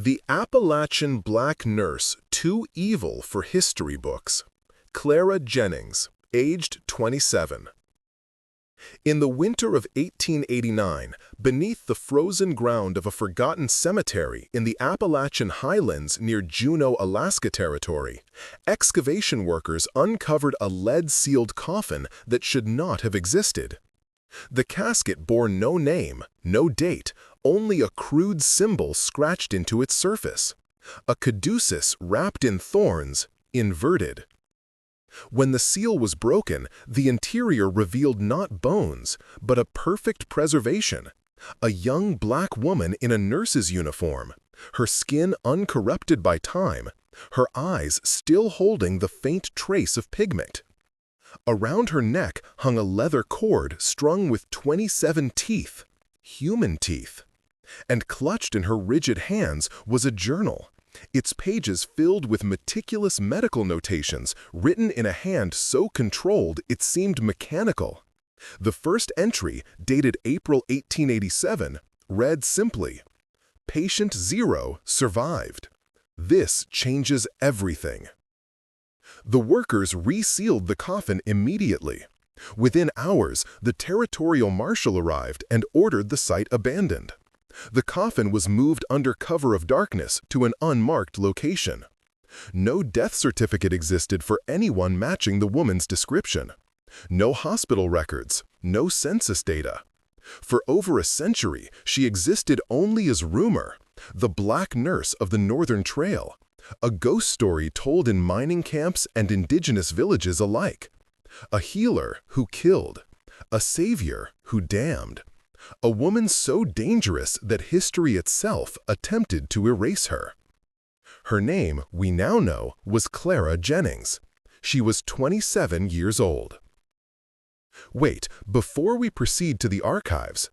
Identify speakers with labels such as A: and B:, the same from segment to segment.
A: The Appalachian Black Nurse Too Evil for History Books. Clara Jennings, aged 27. In the winter of 1889, beneath the frozen ground of a forgotten cemetery in the Appalachian Highlands near Juneau, Alaska Territory, excavation workers uncovered a lead-sealed coffin that should not have existed. The casket bore no name, no date, only a crude symbol scratched into its surface. A caduceus wrapped in thorns, inverted. When the seal was broken, the interior revealed not bones, but a perfect preservation. A young black woman in a nurse's uniform, her skin uncorrupted by time, her eyes still holding the faint trace of pigment. Around her neck hung a leather cord strung with 27 teeth, human teeth. And clutched in her rigid hands was a journal, its pages filled with meticulous medical notations written in a hand so controlled it seemed mechanical. The first entry, dated April 1887, read simply, "Patient 0 survived. This changes everything." The workers resealed the coffin immediately. Within hours, the territorial marshal arrived and ordered the site abandoned. The coffin was moved under cover of darkness to an unmarked location. No death certificate existed for anyone matching the woman's description. No hospital records, no census data. For over a century, she existed only as rumor, the black nurse of the Northern Trail, a ghost story told in mining camps and indigenous villages alike. A healer who killed, a savior who damned. A woman so dangerous that history itself attempted to erase her. Her name, we now know, was Clara Jennings. She was 27 years old. Wait, before we proceed to the archives,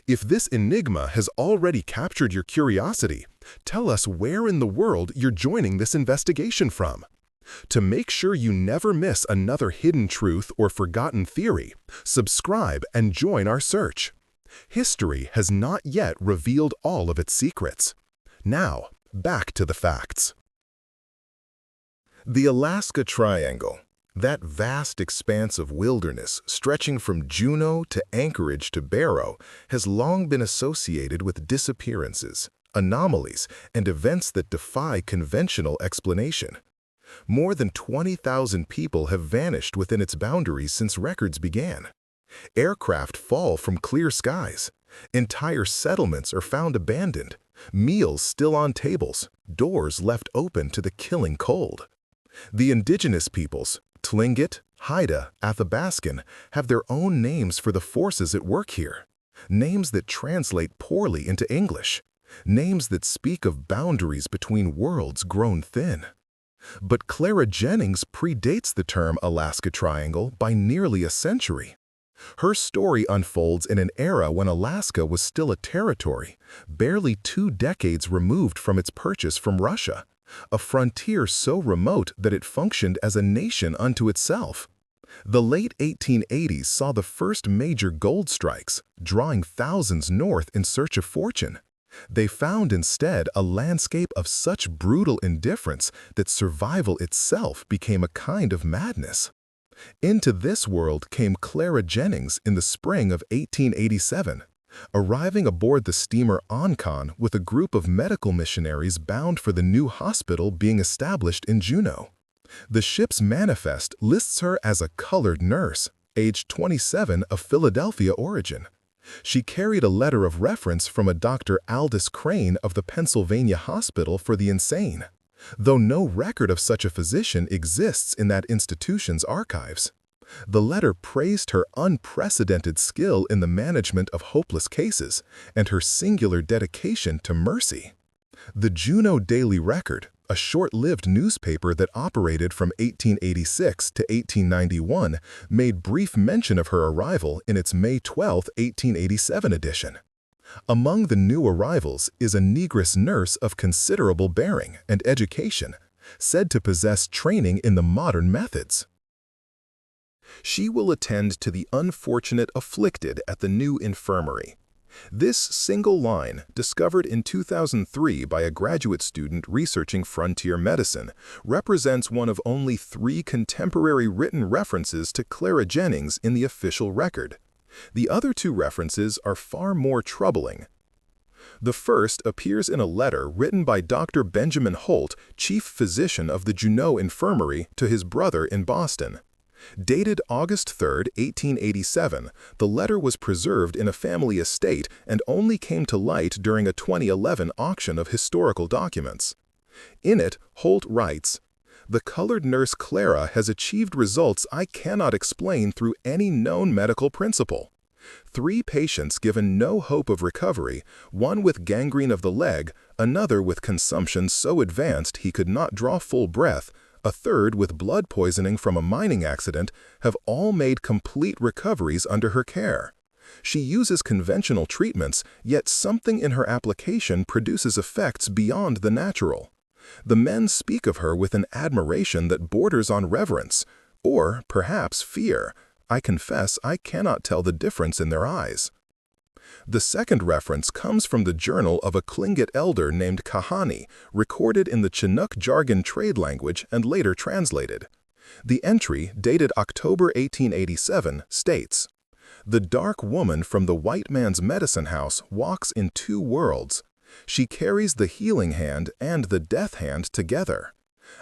A: if this enigma has already captured your curiosity, tell us where in the world you're joining this investigation from. To make sure you never miss another hidden truth or forgotten theory, subscribe and join our search. History has not yet revealed all of its secrets. Now, back to the facts. The Alaska Triangle, that vast expanse of wilderness stretching from Juneau to Anchorage to Barrow, has long been associated with disappearances, anomalies, and events that defy conventional explanation. More than 20,000 people have vanished within its boundaries since records began. Aircraft fall from clear skies. Entire settlements are found abandoned, meals still on tables, doors left open to the killing cold. The indigenous peoples, Tlingit, Haida, Athabascan, have their own names for the forces at work here. Names that translate poorly into English. Names that speak of boundaries between worlds grown thin. But Clara Jennings predates the term Alaska Triangle by nearly a century. Her story unfolds in an era when Alaska was still a territory, barely 2 decades removed from its purchase from Russia, a frontier so remote that it functioned as a nation unto itself. The late 1880s saw the first major gold strikes, drawing thousands north in search of fortune. They found instead a landscape of such brutal indifference that survival itself became a kind of madness. Into this world came Clara Jennings in the spring of 1887, arriving aboard the steamer Oncon with a group of medical missionaries bound for the new hospital being established in Juneau. The ship's manifest lists her as a colored nurse, age 27 of Philadelphia origin. She carried a letter of reference from a Dr. Aldous Crane of the Pennsylvania Hospital for the Insane, though no record of such a physician exists in that institution's archives. The letter praised her unprecedented skill in the management of hopeless cases and her singular dedication to mercy. The Juneau Daily Record, a short-lived newspaper that operated from 1886 to 1891, made brief mention of her arrival in its May 12, 1887 edition. Among the new arrivals is a negress nurse of considerable bearing and education, said to possess training in the modern methods. She will attend to the unfortunate afflicted at the new infirmary. This single line, discovered in 2003 by a graduate student researching frontier medicine, represents one of only 3 contemporary written references to Clara Jennings in the official record. The other 2 references are far more troubling. The first appears in a letter written by Dr. Benjamin Holt, chief physician of the Juneau Infirmary, to his brother in Boston. Dated August 3, 1887, the letter was preserved in a family estate and only came to light during a 2011 auction of historical documents. In it, Holt writes, "The colored nurse Clara has achieved results I cannot explain through any known medical principle. 3 patients given no hope of recovery, one with gangrene of the leg, another with consumption so advanced he could not draw full breath, a third with blood poisoning from a mining accident, have all made complete recoveries under her care. She uses conventional treatments, yet something in her application produces effects beyond the natural. The men speak of her with an admiration that borders on reverence, or perhaps fear. I confess I cannot tell the difference in their eyes." The second reference comes from the journal of a Tlingit elder named Kahani, recorded in the Chinook jargon trade language and later translated. The entry, dated October 1887, states, "The dark woman from the white man's medicine house walks in 2 worlds. She carries the healing hand and the death hand together.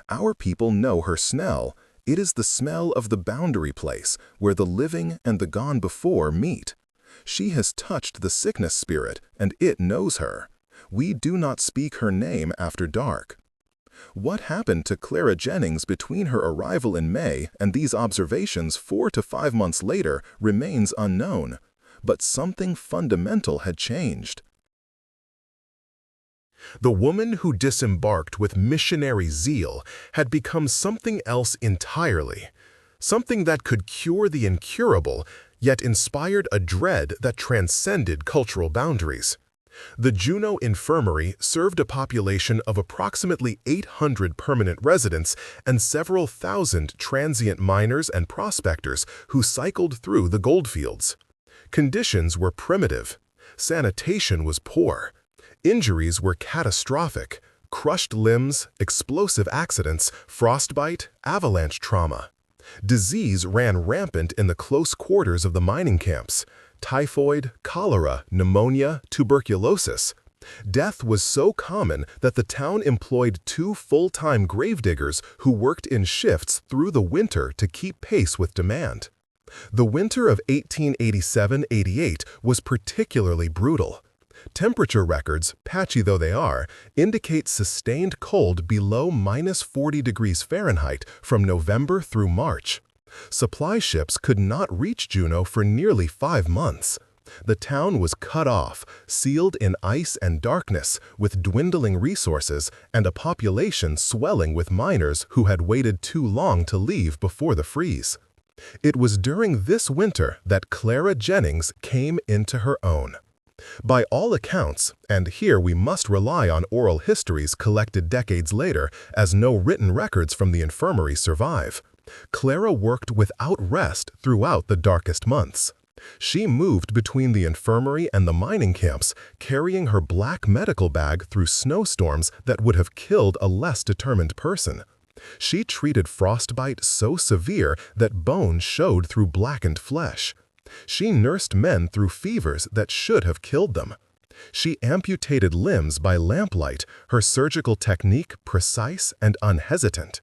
A: Our people know her smell. It is the smell of the boundary place, where the living and the gone before meet. She has touched the sickness spirit, and it knows her. We do not speak her name after dark." What happened to Clara Jennings between her arrival in May and these observations 4 to 5 months later remains unknown, but something fundamental had changed. The woman who disembarked with missionary zeal had become something else entirely, something that could cure the incurable, yet inspired a dread that transcended cultural boundaries. The Juneau Infirmary served a population of approximately 800 permanent residents and several thousand transient miners and prospectors who cycled through the goldfields. Conditions were primitive. Sanitation was poor. Injuries were catastrophic: crushed limbs, explosive accidents, frostbite, avalanche trauma. Disease ran rampant in the close quarters of the mining camps: typhoid, cholera, pneumonia, tuberculosis. Death was so common that the town employed 2 full-time gravediggers who worked in shifts through the winter to keep pace with demand. The winter of 1887–88 was particularly brutal. Temperature records, patchy though they are, indicate sustained cold below -40 degrees Fahrenheit from November through March. Supply ships could not reach Juneau for nearly 5 months. The town was cut off, sealed in ice and darkness, with dwindling resources and a population swelling with miners who had waited too long to leave before the freeze. It was during this winter that Clara Jennings came into her own. By all accounts, and here we must rely on oral histories collected decades later, as no written records from the infirmary survive, Clara worked without rest throughout the darkest months. She moved between the infirmary and the mining camps, carrying her black medical bag through snowstorms that would have killed a less determined person. She treated frostbite so severe that bone showed through blackened flesh. She nursed men through fevers that should have killed them. She amputated limbs by lamplight, her surgical technique precise and unhesitant.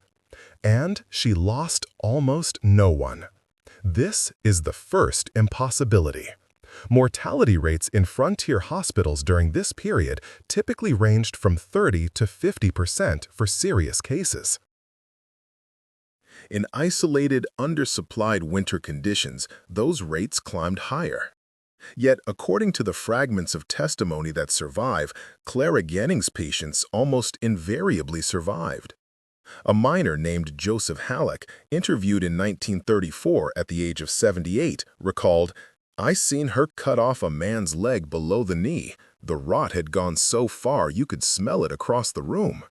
A: And she lost almost no one. This is the first impossibility. Mortality rates in frontier hospitals during this period typically ranged from 30 to 50% for serious cases. In isolated, undersupplied winter conditions, those rates climbed higher. Yet, according to the fragments of testimony that survive, Clara Jennings' patients almost invariably survived. A miner named Joseph Halleck, interviewed in 1934 at the age of 78, recalled, "I seen her cut off a man's leg below the knee. The rot had gone so far you could smell it across the room.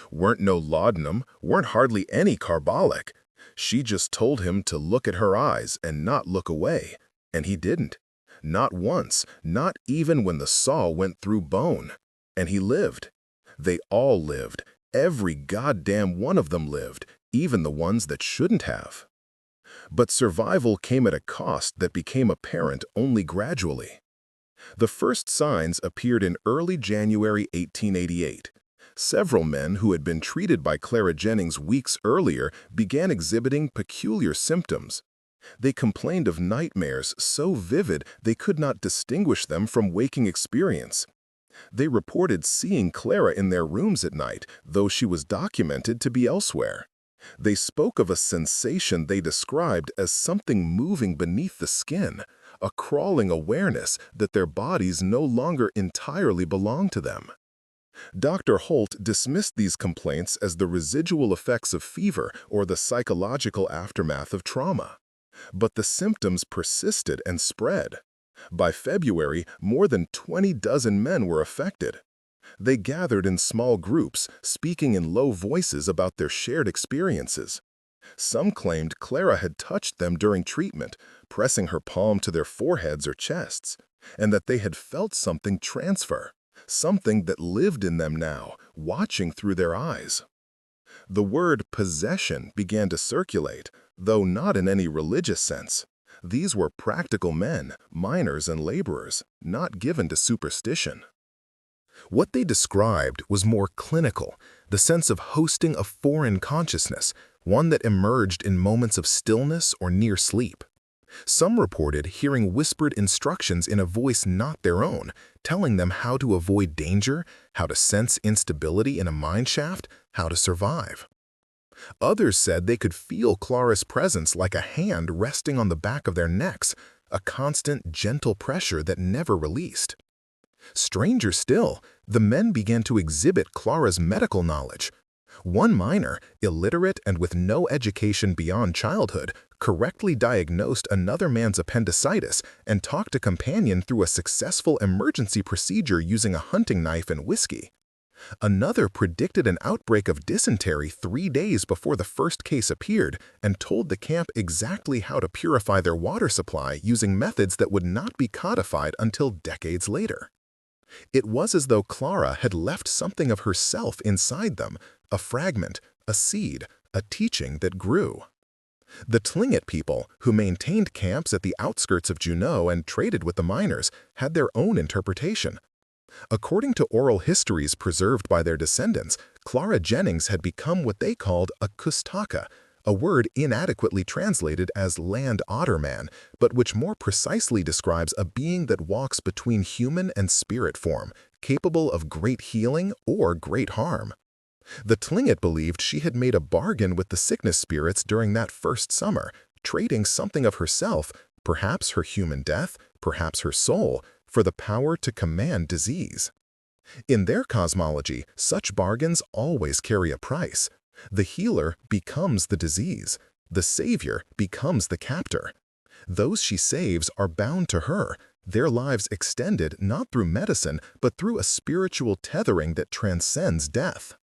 A: Weren't no laudanum, weren't hardly any carbolic. She just told him to look at her eyes and not look away, and he didn't. Not once, not even when the saw went through bone. And he lived. They all lived. Every goddamn one of them lived, even the ones that shouldn't have. But survival came at a cost that became apparent only gradually. The first signs appeared in early January 1888. Several men who had been treated by Clara Jennings weeks earlier began exhibiting peculiar symptoms. They complained of nightmares so vivid they could not distinguish them from waking experience. They reported seeing Clara in their rooms at night, though she was documented to be elsewhere. They spoke of a sensation they described as something moving beneath the skin, a crawling awareness that their bodies no longer entirely belonged to them. Dr. Holt dismissed these complaints as the residual effects of fever or the psychological aftermath of trauma. But the symptoms persisted and spread. By February, more than 20 dozen men were affected. They gathered in small groups, speaking in low voices about their shared experiences. Some claimed Clara had touched them during treatment, pressing her palm to their foreheads or chests, and that they had felt something transfer, something that lived in them now, watching through their eyes. The word possession began to circulate, though not in any religious sense. These were practical men, miners and laborers, not given to superstition. What they described was more clinical, the sense of hosting a foreign consciousness, one that emerged in moments of stillness or near sleep. Some reported hearing whispered instructions in a voice not their own, telling them how to avoid danger, how to sense instability in a mine shaft, how to survive. Others said they could feel Clara's presence like a hand resting on the back of their necks, a constant, gentle pressure that never released. Stranger still, the men began to exhibit Clara's medical knowledge. One miner, illiterate and with no education beyond childhood, correctly diagnosed another man's appendicitis and talked a companion through a successful emergency procedure using a hunting knife and whiskey. Another predicted an outbreak of dysentery 3 days before the first case appeared and told the camp exactly how to purify their water supply using methods that would not be codified until decades later. It was as though Clara had left something of herself inside them, a fragment, a seed, a teaching that grew. The Tlingit people, who maintained camps at the outskirts of Juneau and traded with the miners, had their own interpretation. According to oral histories preserved by their descendants, Clara Jennings had become what they called a Kustaka, a word inadequately translated as land otter man, but which more precisely describes a being that walks between human and spirit form, capable of great healing or great harm. The Tlingit believed she had made a bargain with the sickness spirits during that first summer, trading something of herself, perhaps her human death, perhaps her soul, for the power to command disease. In their cosmology, such bargains always carry a price. The healer becomes the disease. The savior becomes the captor. Those she saves are bound to her, their lives extended not through medicine, but through a spiritual tethering that transcends death.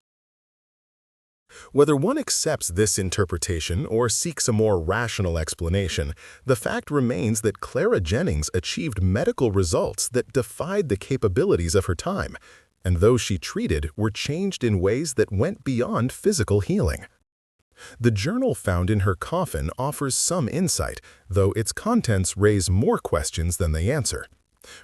A: Whether one accepts this interpretation or seeks a more rational explanation, the fact remains that Clara Jennings achieved medical results that defied the capabilities of her time, and those she treated were changed in ways that went beyond physical healing. The journal found in her coffin offers some insight, though its contents raise more questions than they answer.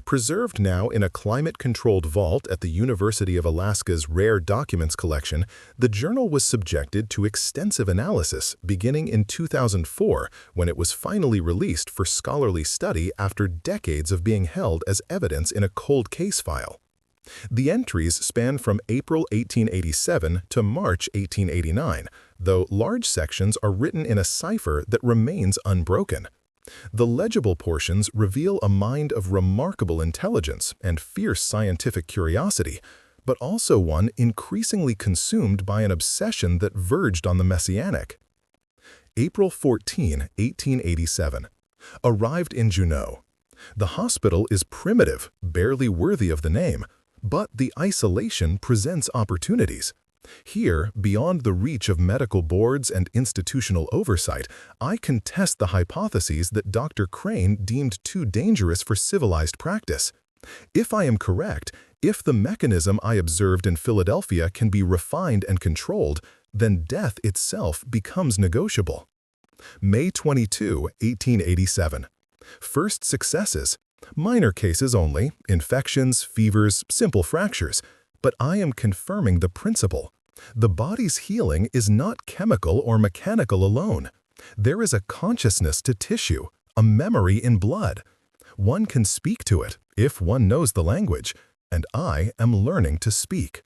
A: Preserved now in a climate-controlled vault at the University of Alaska's Rare Documents Collection, the journal was subjected to extensive analysis beginning in 2004, when it was finally released for scholarly study after decades of being held as evidence in a cold case file. The entries span from April 1887 to March 1889, though large sections are written in a cipher that remains unbroken. The legible portions reveal a mind of remarkable intelligence and fierce scientific curiosity, but also one increasingly consumed by an obsession that verged on the messianic. April 14, 1887. Arrived in Juneau. The hospital is primitive, barely worthy of the name, but the isolation presents opportunities. Here, beyond the reach of medical boards and institutional oversight, I can test the hypotheses that Dr. Crane deemed too dangerous for civilized practice. If I am correct, if the mechanism I observed in Philadelphia can be refined and controlled, then death itself becomes negotiable. May 22, 1887. First successes. Minor cases only, infections, fevers, simple fractures. But I am confirming the principle. The body's healing is not chemical or mechanical alone. There is a consciousness to tissue, a memory in blood. One can speak to it, if one knows the language, and I am learning to speak.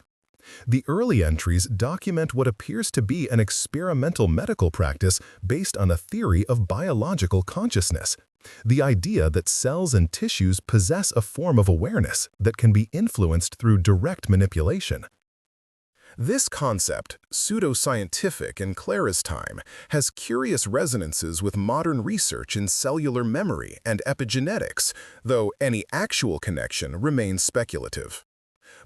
A: The early entries document what appears to be an experimental medical practice based on a theory of biological consciousness, the idea that cells and tissues possess a form of awareness that can be influenced through direct manipulation. This concept, pseudoscientific in Clara's time, has curious resonances with modern research in cellular memory and epigenetics, though any actual connection remains speculative.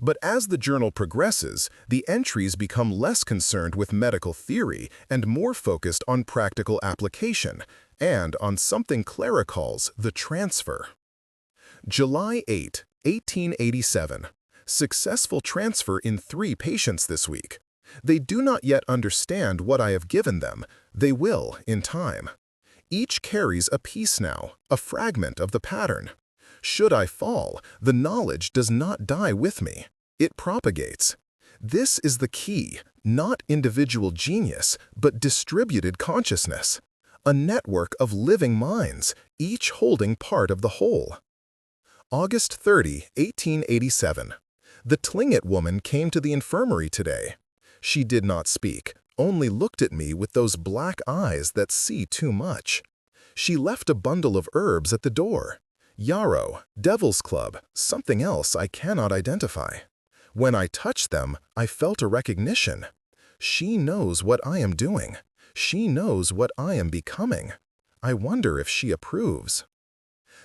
A: But as the journal progresses, the entries become less concerned with medical theory and more focused on practical application, and on something Clara calls the transfer. July 8, 1887. Successful transfer in 3 patients this week. They do not yet understand what I have given them. They will in time. Each carries a piece now, a fragment of the pattern. Should I fall, the knowledge does not die with me. It propagates. This is the key, not individual genius, but distributed consciousness. A network of living minds, each holding part of the whole. August 30, 1887. The Tlingit woman came to the infirmary today. She did not speak, only looked at me with those black eyes that see too much. She left a bundle of herbs at the door. Yarrow, Devil's Club, something else I cannot identify. When I touched them, I felt a recognition. She knows what I am doing. She knows what I am becoming. I wonder if she approves.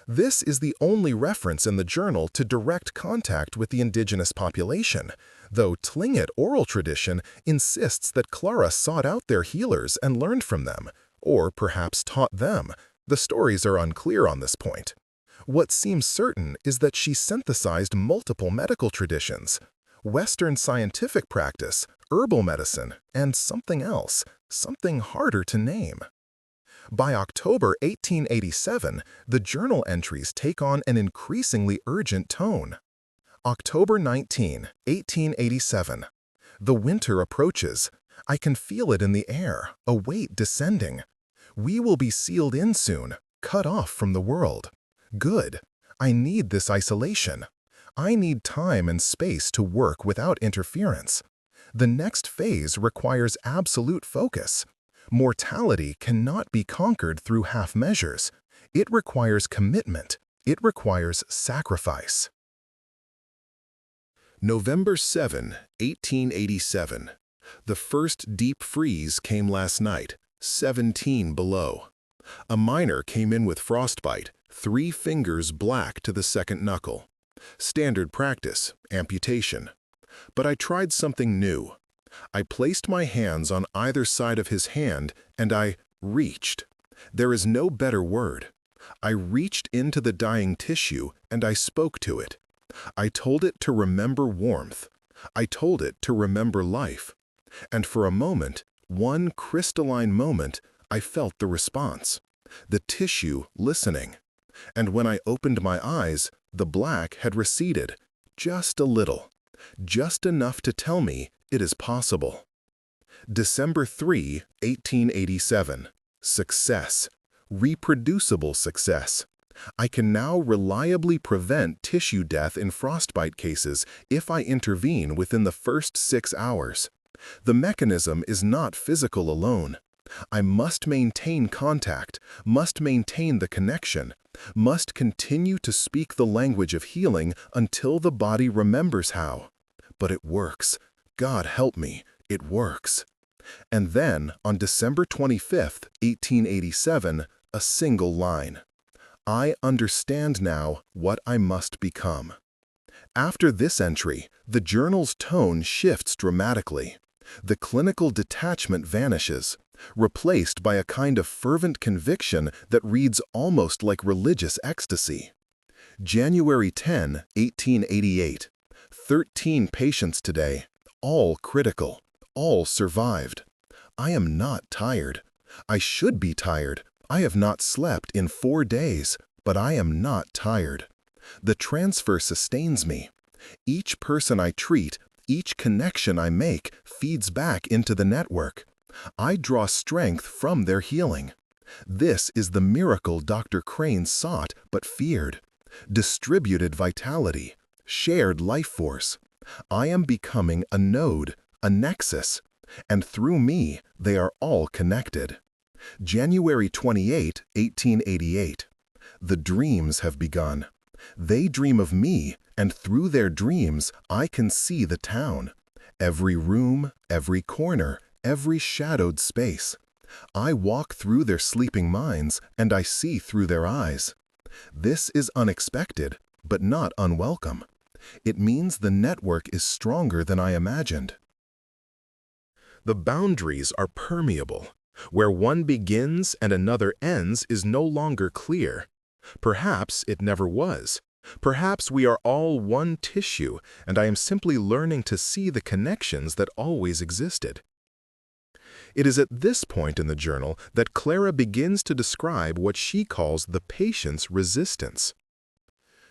A: This is the only reference in the journal to direct contact with the indigenous population, though Tlingit oral tradition insists that Clara sought out their healers and learned from them, or perhaps taught them. The stories are unclear on this point. What seems certain is that she synthesized multiple medical traditions, Western scientific practice, herbal medicine, and something else, something harder to name. By October 1887, the journal entries take on an increasingly urgent tone. October 19, 1887. The winter approaches. I can feel it in the air, a weight descending. We will be sealed in soon, cut off from the world. Good. I need this isolation. I need time and space to work without interference. The next phase requires absolute focus. Mortality cannot be conquered through half measures. It requires commitment. It requires sacrifice. November 7, 1887. The first deep freeze came last night, 17 below. A miner came in with frostbite, 3 fingers black to the second knuckle. Standard practice, amputation. But I tried something new. I placed my hands on either side of his hand and I reached. There is no better word. I reached into the dying tissue and I spoke to it. I told it to remember warmth. I told it to remember life. And for a moment, one crystalline moment, I felt the response. The tissue listening. And when I opened my eyes, the black had receded. Just a little. Just enough to tell me it is possible. December 3, 1887. Success. Reproducible success. I can now reliably prevent tissue death in frostbite cases if I intervene within the first 6 hours. The mechanism is not physical alone. I must maintain contact, must maintain the connection, must continue to speak the language of healing until the body remembers how. But it works. God help me, it works. And then, on December 25, 1887, a single line. I understand now what I must become. After this entry, the journal's tone shifts dramatically. The clinical detachment vanishes, replaced by a kind of fervent conviction that reads almost like religious ecstasy. January 10, 1888. 13 patients today, all critical, all survived. I am not tired. I should be tired. I have not slept in 4 days, but I am not tired. The transfer sustains me. Each person I treat, each connection I make feeds back into the network. I draw strength from their healing. This is the miracle Dr. Crane sought but feared. Distributed vitality, shared life force. I am becoming a node, a nexus, and through me they are all connected. January 28, 1888. The dreams have begun. They dream of me, and through their dreams I can see the town. Every room, every corner, every shadowed space. I walk through their sleeping minds, and I see through their eyes. This is unexpected, but not unwelcome. It means the network is stronger than I imagined. The boundaries are permeable. Where one begins and another ends is no longer clear. Perhaps it never was. Perhaps we are all one tissue, and I am simply learning to see the connections that always existed. It is at this point in the journal that Clara begins to describe what she calls the patient's resistance.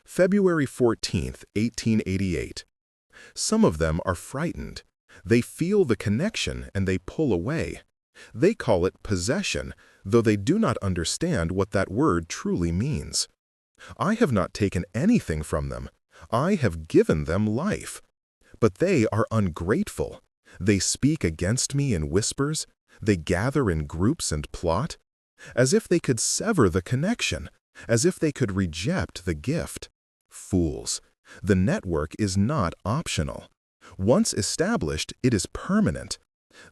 A: February 14, 1888. Some of them are frightened. They feel the connection and they pull away. They call it possession, though they do not understand what that word truly means. I have not taken anything from them. I have given them life. But they are ungrateful. They speak against me in whispers. They gather in groups and plot, as if they could sever the connection, as if they could reject the gift. Fools. The network is not optional. Once established, it is permanent.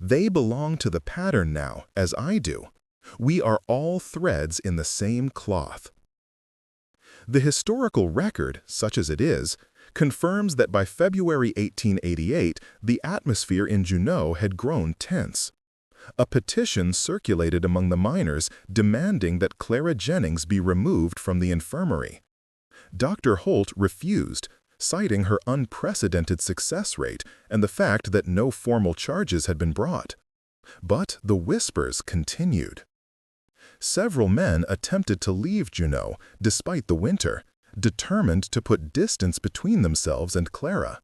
A: They belong to the pattern now, as I do. We are all threads in the same cloth. The historical record, such as it is, confirms that by February 1888, the atmosphere in Juneau had grown tense. A petition circulated among the miners demanding that Clara Jennings be removed from the infirmary. Dr. Holt refused, citing her unprecedented success rate and the fact that no formal charges had been brought. But the whispers continued. Several men attempted to leave Juneau despite the winter, determined to put distance between themselves and Clara.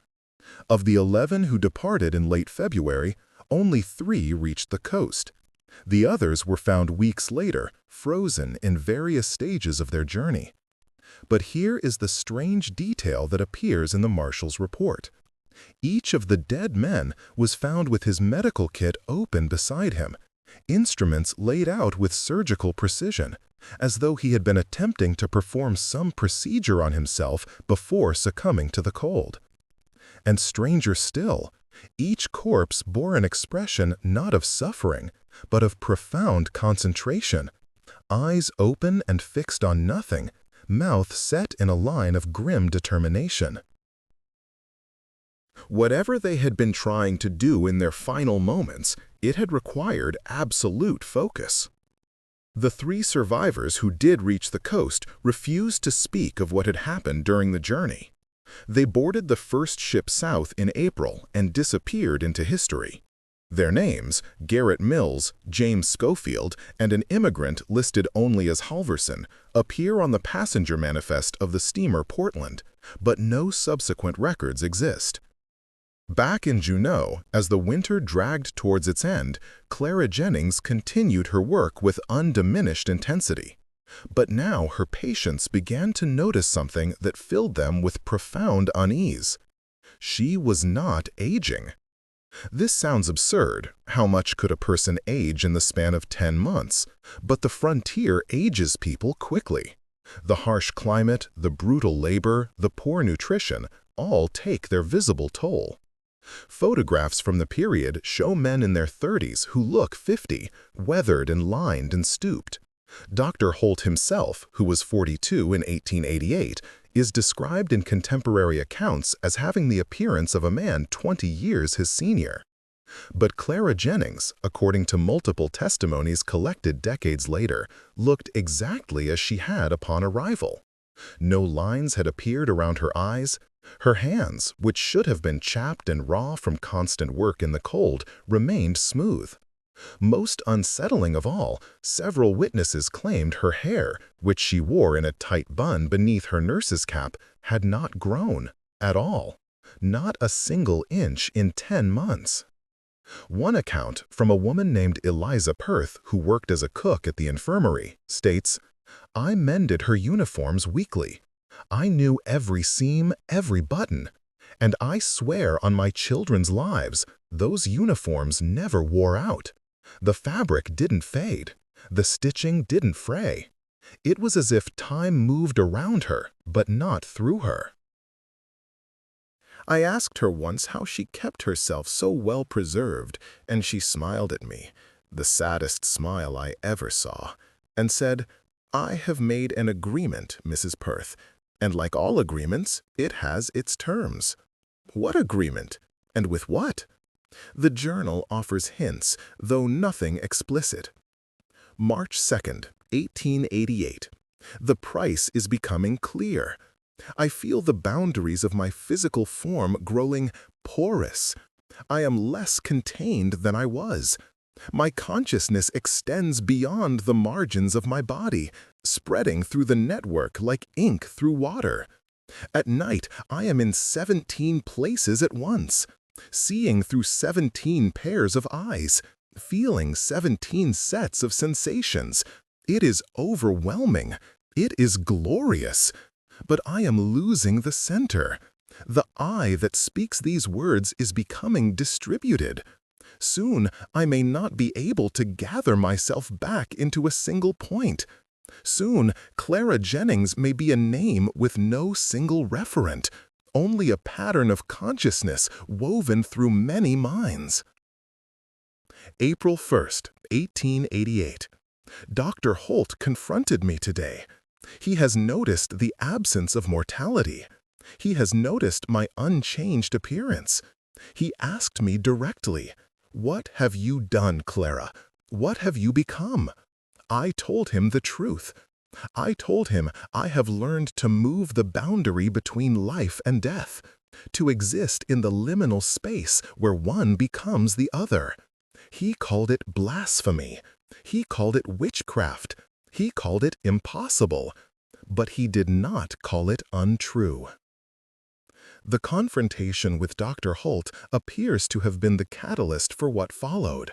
A: Of the 11 who departed in late February, only 3 reached the coast. The others were found weeks later, frozen in various stages of their journey. But here is the strange detail that appears in the marshal's report. Each of the dead men was found with his medical kit open beside him, instruments laid out with surgical precision, as though he had been attempting to perform some procedure on himself before succumbing to the cold. And stranger still, each corpse bore an expression not of suffering, but of profound concentration, eyes open and fixed on nothing, mouth set in a line of grim determination. Whatever they had been trying to do in their final moments, it had required absolute focus. The 3 survivors who did reach the coast refused to speak of what had happened during the journey. They boarded the first ship south in April and disappeared into history. Their names, Garrett Mills, James Schofield, and an immigrant listed only as Halverson, appear on the passenger manifest of the steamer Portland, but no subsequent records exist. Back in Juneau, as the winter dragged towards its end, Clara Jennings continued her work with undiminished intensity. But now her patients began to notice something that filled them with profound unease. She was not aging. This sounds absurd. How much could a person age in the span of 10 months? But the frontier ages people quickly. The harsh climate, the brutal labor, the poor nutrition, all take their visible toll. Photographs from the period show men in their 30s who look 50, weathered and lined and stooped. Dr. Holt himself, who was 42 in 1888, is described in contemporary accounts as having the appearance of a man 20 years his senior. But Clara Jennings, according to multiple testimonies collected decades later, looked exactly as she had upon arrival. No lines had appeared around her eyes. Her hands, which should have been chapped and raw from constant work in the cold, remained smooth. Most unsettling of all, several witnesses claimed her hair, which she wore in a tight bun beneath her nurse's cap, had not grown at all. Not a single inch in 10 months. One account, from a woman named Eliza Perth, who worked as a cook at the infirmary, states, "I mended her uniforms weekly. I knew every seam, every button. And I swear on my children's lives, those uniforms never wore out. The fabric didn't fade. The stitching didn't fray. It was as if time moved around her, but not through her." I asked her once how she kept herself so well preserved, and she smiled at me, the saddest smile I ever saw, and said, "I have made an agreement, Mrs. Perth, and like all agreements, it has its terms." "What agreement? And with what?" The journal offers hints, though nothing explicit. March 2nd, 1888. The price is becoming clear. I feel the boundaries of my physical form growing porous. I am less contained than I was. My consciousness extends beyond the margins of my body, spreading through the network like ink through water. At night, I am in 17 places at once, seeing through 17 pairs of eyes, feeling 17 sets of sensations. It is overwhelming. It is glorious. But I am losing the center. The I that speaks these words is becoming distributed. Soon, I may not be able to gather myself back into a single point. Soon, Clara Jennings may be a name with no single referent, only a pattern of consciousness woven through many minds. April 1st, 1888. Dr. Holt confronted me today. He has noticed the absence of mortality. He has noticed my unchanged appearance. He asked me directly, "What have you done, Clara? What have you become?" I told him the truth. I told him I have learned to move the boundary between life and death, to exist in the liminal space where one becomes the other. He called it blasphemy. He called it witchcraft. He called it impossible. But he did not call it untrue. The confrontation with Dr. Holt appears to have been the catalyst for what followed.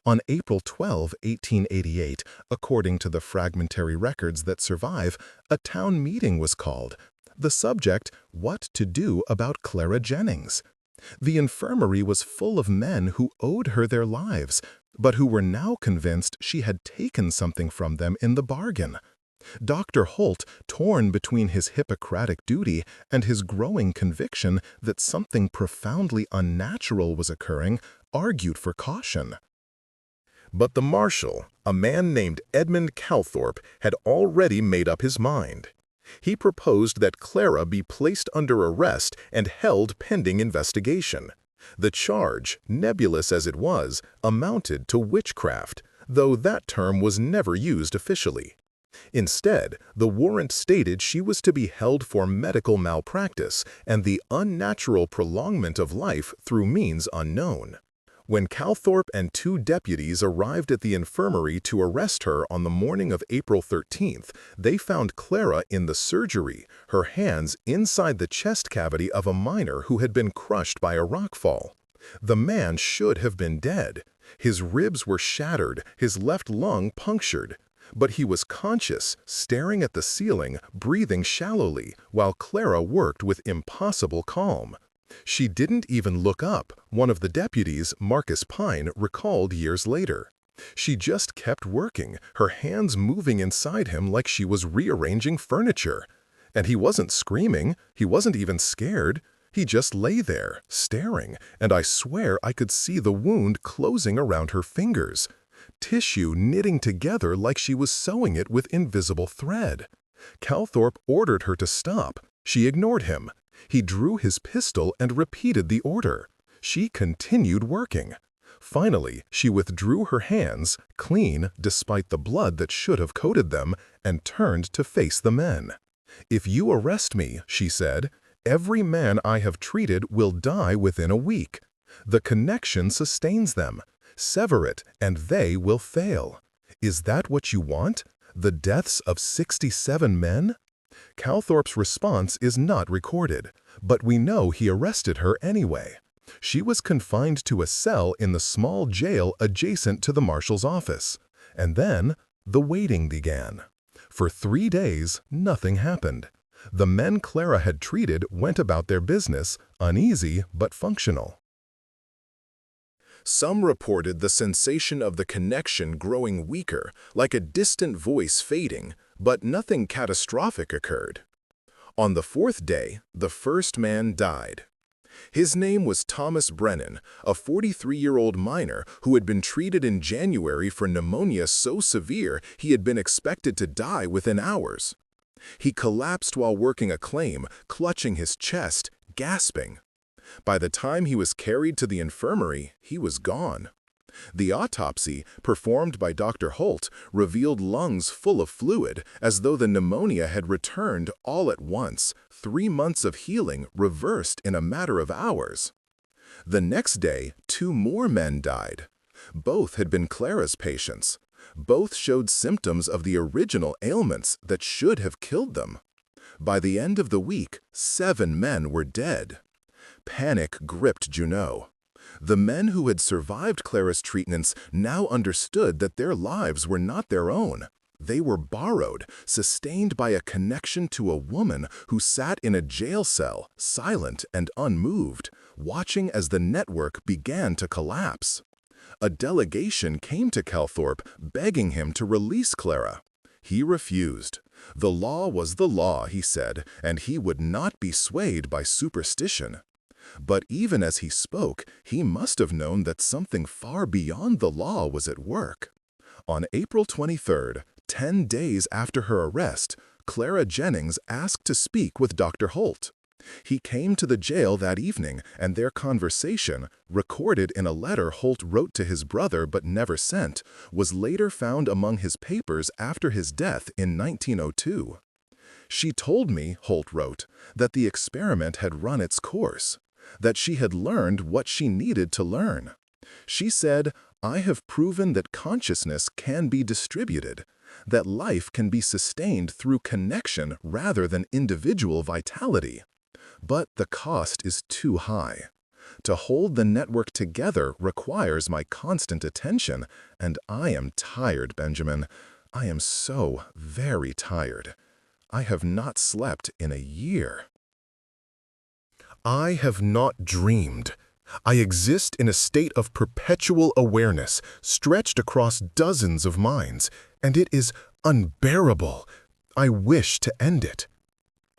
A: On April 12, 1888, according to the fragmentary records that survive, a town meeting was called. The subject, what to do about Clara Jennings. The infirmary was full of men who owed her their lives, but who were now convinced she had taken something from them in the bargain. Dr. Holt, torn between his Hippocratic duty and his growing conviction that something profoundly unnatural was occurring, argued for caution. But the marshal, a man named Edmund Calthorpe, had already made up his mind. He proposed that Clara be placed under arrest and held pending investigation. The charge, nebulous as it was, amounted to witchcraft, though that term was never used officially. Instead, the warrant stated she was to be held for medical malpractice and the unnatural prolongment of life through means unknown. When Calthorpe and 2 deputies arrived at the infirmary to arrest her on the morning of April 13th, they found Clara in the surgery, her hands inside the chest cavity of a miner who had been crushed by a rockfall. The man should have been dead. His ribs were shattered, his left lung punctured. But he was conscious, staring at the ceiling, breathing shallowly, while Clara worked with impossible calm. She didn't even look up, one of the deputies, Marcus Pine, recalled years later. She just kept working, her hands moving inside him like she was rearranging furniture. And he wasn't screaming, he wasn't even scared. He just lay there, staring, and I swear I could see the wound closing around her fingers. Tissue knitting together like she was sewing it with invisible thread. Calthorpe ordered her to stop. She ignored him. He drew his pistol and repeated the order. She continued working. Finally, she withdrew her hands, clean despite the blood that should have coated them, and turned to face the men. "If you arrest me," she said, "every man I have treated will die within a week. The connection sustains them. Sever it, and they will fail. Is that what you want? The deaths of 67 men?" Calthorpe's response is not recorded, but we know he arrested her anyway. She was confined to a cell in the small jail adjacent to the marshal's office. And then, the waiting began. For 3 days, nothing happened. The men Clara had treated went about their business, uneasy but functional. Some reported the sensation of the connection growing weaker, like a distant voice fading, but nothing catastrophic occurred. On the 4th day, the first man died. His name was Thomas Brennan, a 43-year-old miner who had been treated in January for pneumonia so severe he had been expected to die within hours. He collapsed while working a claim, clutching his chest, gasping. By the time he was carried to the infirmary, he was gone. The autopsy, performed by Dr. Holt, revealed lungs full of fluid, as though the pneumonia had returned all at once, 3 months of healing reversed in a matter of hours. The next day, 2 more men died. Both had been Clara's patients. Both showed symptoms of the original ailments that should have killed them. By the end of the week, 7 men were dead. Panic gripped Juneau. The men who had survived Clara's treatments now understood that their lives were not their own. They were borrowed, sustained by a connection to a woman who sat in a jail cell, silent and unmoved, watching as the network began to collapse. A delegation came to Calthorpe, begging him to release Clara. He refused. The law was the law, he said, and he would not be swayed by superstition. But even as he spoke, he must have known that something far beyond the law was at work. On April 23rd, 10 days after her arrest, Clara Jennings asked to speak with Dr. Holt. He came to the jail that evening, and their conversation, recorded in a letter Holt wrote to his brother but never sent, was later found among his papers after his death in 1902. "She told me," Holt wrote, "that the experiment had run its course, that she had learned what she needed to learn. She said, 'I have proven that consciousness can be distributed, that life can be sustained through connection rather than individual vitality. But the cost is too high. To hold the network together requires my constant attention, and I am tired, Benjamin. I am so very tired. I have not slept in a year.'" I have not dreamed. I exist in a state of perpetual awareness, stretched across dozens of minds, and it is unbearable. I wish to end it.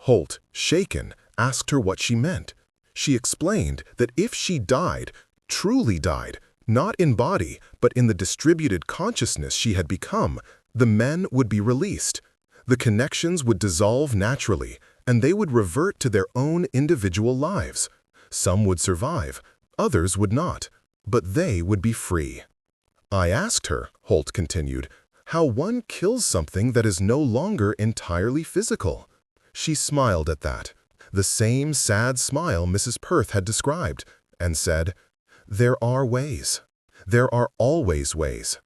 A: Holt, shaken, asked her what she meant. She explained that if she died, truly died, not in body, but in the distributed consciousness she had become, the men would be released. The connections would dissolve naturally, and they would revert to their own individual lives. Some would survive, others would not, but they would be free. I asked her, Holt continued, how one kills something that is no longer entirely physical. She smiled at that, the same sad smile Mrs. Perth had described, and said, "There are ways. There are always ways.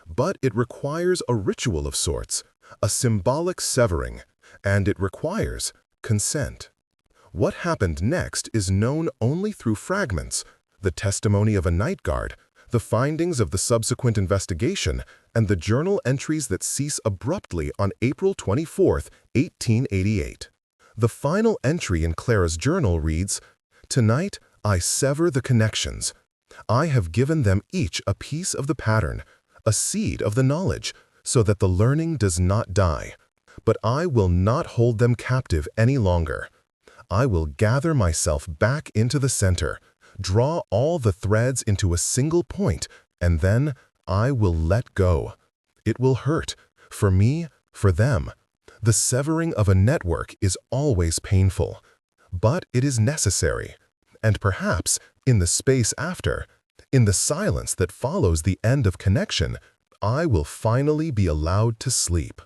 A: But it requires a ritual of sorts, a symbolic severing, and it requires consent. What happened next is known only through fragments, the testimony of a night guard, the findings of the subsequent investigation, and the journal entries that cease abruptly on April 24, 1888. The final entry in Clara's journal reads, "Tonight, I sever the connections. I have given them each a piece of the pattern, a seed of the knowledge, so that the learning does not die. But I will not hold them captive any longer. I will gather myself back into the center, draw all the threads into a single point, and then I will let go. It will hurt, for me, for them. The severing of a network is always painful, but it is necessary. And perhaps, in the space after, In the silence that follows the end of connection, I will finally be allowed to sleep.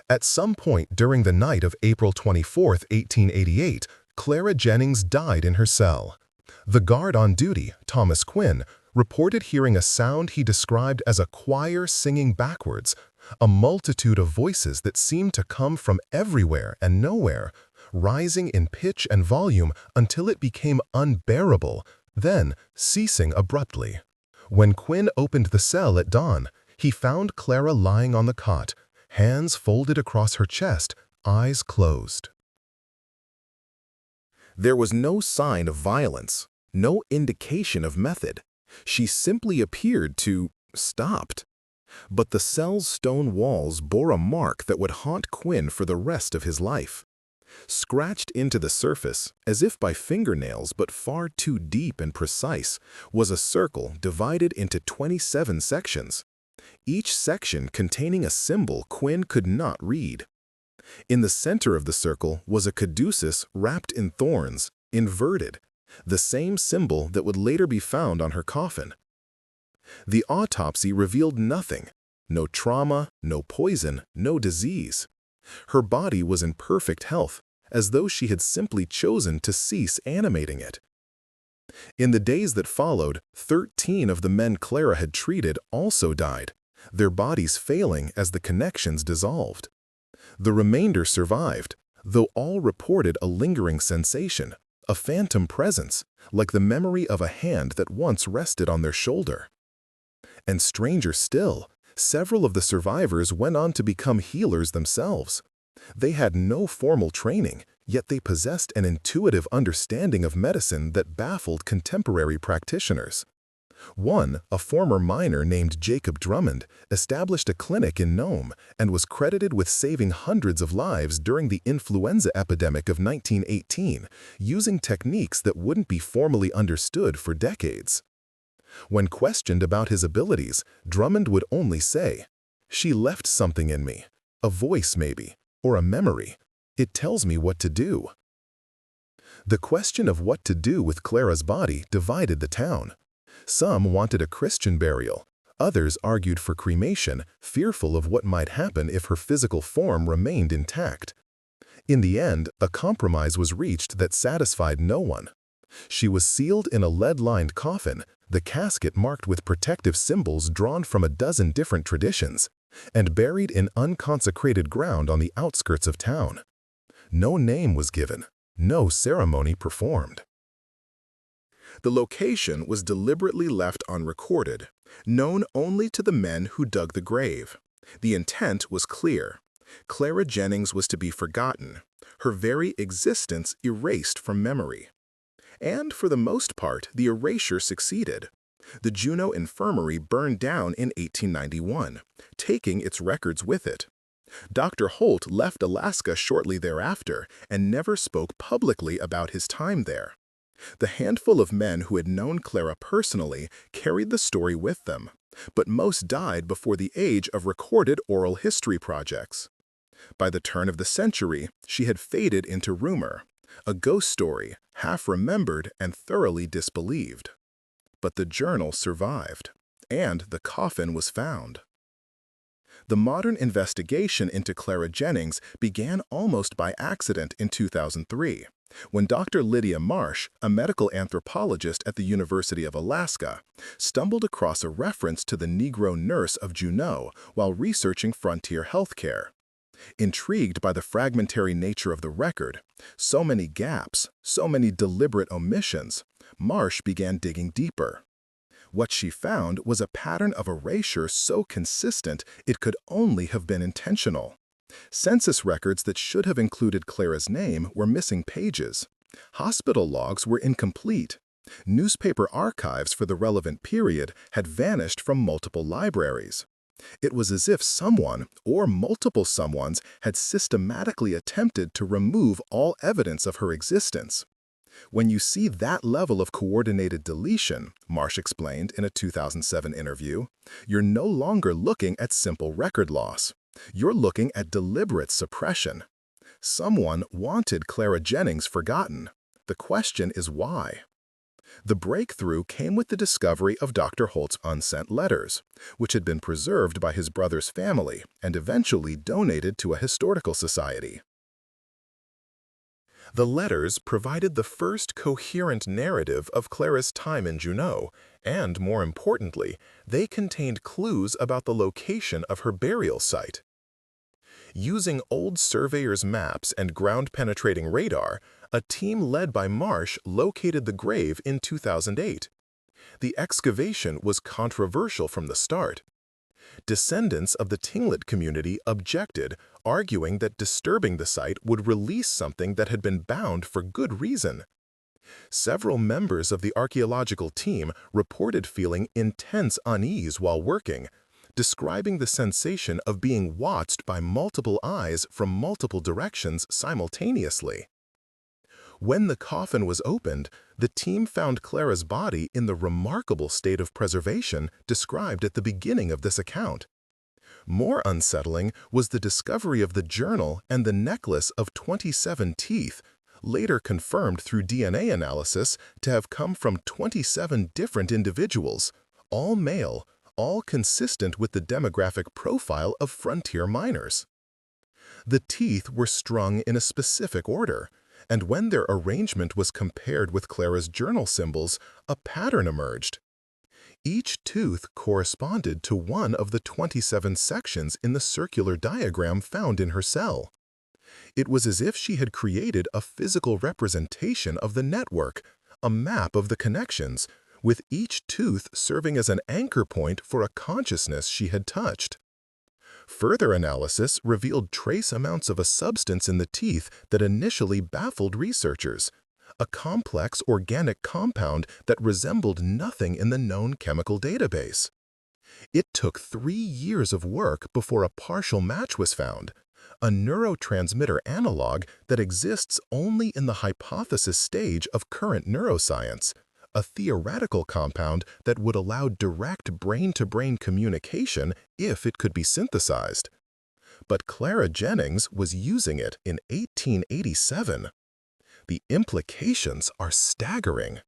A: At some point during the night of April 24, 1888, Clara Jennings died in her cell. The guard on duty, Thomas Quinn, reported hearing a sound he described as a choir singing backwards, a multitude of voices that seemed to come from everywhere and nowhere, rising in pitch and volume until it became unbearable, then ceasing abruptly. When Quinn opened the cell at dawn, he found Clara lying on the cot, hands folded across her chest, eyes closed. There was no sign of violence, no indication of method. She simply appeared to stopped. But the cell's stone walls bore a mark that would haunt Quinn for the rest of his life. Scratched into the surface, as if by fingernails but far too deep and precise, was a circle divided into 27 sections, each section containing a symbol Quinn could not read. In the center of the circle was a caduceus wrapped in thorns, inverted, the same symbol that would later be found on her coffin. The autopsy revealed nothing, no trauma, no poison, no disease. Her body was in perfect health, as though she had simply chosen to cease animating it. In the days that followed, 13 of the men Clara had treated also died, their bodies failing as the connections dissolved. The remainder survived, though all reported a lingering sensation, a phantom presence, like the memory of a hand that once rested on their shoulder. And stranger still, several of the survivors went on to become healers themselves. They had no formal training, yet they possessed an intuitive understanding of medicine that baffled contemporary practitioners. One, a former miner named Jacob Drummond, established a clinic in Nome and was credited with saving hundreds of lives during the influenza epidemic of 1918, using techniques that wouldn't be formally understood for decades. When questioned about his abilities, Drummond would only say, "She left something in me, a voice maybe, or a memory. It tells me what to do." The question of what to do with Clara's body divided the town. Some wanted a Christian burial, others argued for cremation, fearful of what might happen if her physical form remained intact. In the end, a compromise was reached that satisfied no one. She was sealed in a lead-lined coffin, the casket marked with protective symbols drawn from a dozen different traditions, and buried in unconsecrated ground on the outskirts of town. No name was given, no ceremony performed. The location was deliberately left unrecorded, known only to the men who dug the grave. The intent was clear. Clara Jennings was to be forgotten, her very existence erased from memory. And for the most part, the erasure succeeded. The Juneau Infirmary burned down in 1891, taking its records with it. Dr. Holt left Alaska shortly thereafter and never spoke publicly about his time there. The handful of men who had known Clara personally carried the story with them, but most died before the age of recorded oral history projects. By the turn of the century, she had faded into rumor, a ghost story, half-remembered and thoroughly disbelieved. But the journal survived, and the coffin was found. The modern investigation into Clara Jennings began almost by accident in 2003, when Dr. Lydia Marsh, a medical anthropologist at the University of Alaska, stumbled across a reference to the Negro nurse of Juneau while researching frontier healthcare. Intrigued by the fragmentary nature of the record, so many gaps, so many deliberate omissions, Marsh began digging deeper. What she found was a pattern of erasure so consistent it could only have been intentional. Census records that should have included Clara's name were missing pages. Hospital logs were incomplete. Newspaper archives for the relevant period had vanished from multiple libraries. It was as if someone, or multiple someones, had systematically attempted to remove all evidence of her existence. When you see that level of coordinated deletion, Marsh explained in a 2007 interview, you're no longer looking at simple record loss. You're looking at deliberate suppression. Someone wanted Clara Jennings forgotten. The question is why. The breakthrough came with the discovery of Dr. Holt's unsent letters, which had been preserved by his brother's family and eventually donated to a historical society. The letters provided the first coherent narrative of Clara's time in Juneau, and more importantly, they contained clues about the location of her burial site. Using old surveyors' maps and ground-penetrating radar, a team led by Marsh located the grave in 2008. The excavation was controversial from the start. Descendants of the Tinglet community objected, arguing that disturbing the site would release something that had been bound for good reason. Several members of the archaeological team reported feeling intense unease while working, describing the sensation of being watched by multiple eyes from multiple directions simultaneously. When the coffin was opened, the team found Clara's body in the remarkable state of preservation described at the beginning of this account. More unsettling was the discovery of the journal and the necklace of 27 teeth, later confirmed through DNA analysis to have come from 27 different individuals, all male, all consistent with the demographic profile of frontier miners. The teeth were strung in a specific order, and when their arrangement was compared with Clara's journal symbols, a pattern emerged. Each tooth corresponded to one of the 27 sections in the circular diagram found in her cell. It was as if she had created a physical representation of the network, a map of the connections, with each tooth serving as an anchor point for a consciousness she had touched. Further analysis revealed trace amounts of a substance in the teeth that initially baffled researchers, a complex organic compound that resembled nothing in the known chemical database. It took 3 years of work before a partial match was found, a neurotransmitter analog that exists only in the hypothesis stage of current neuroscience, a theoretical compound that would allow direct brain-to-brain communication if it could be synthesized. But Clara Jennings was using it in 1887. The implications are staggering.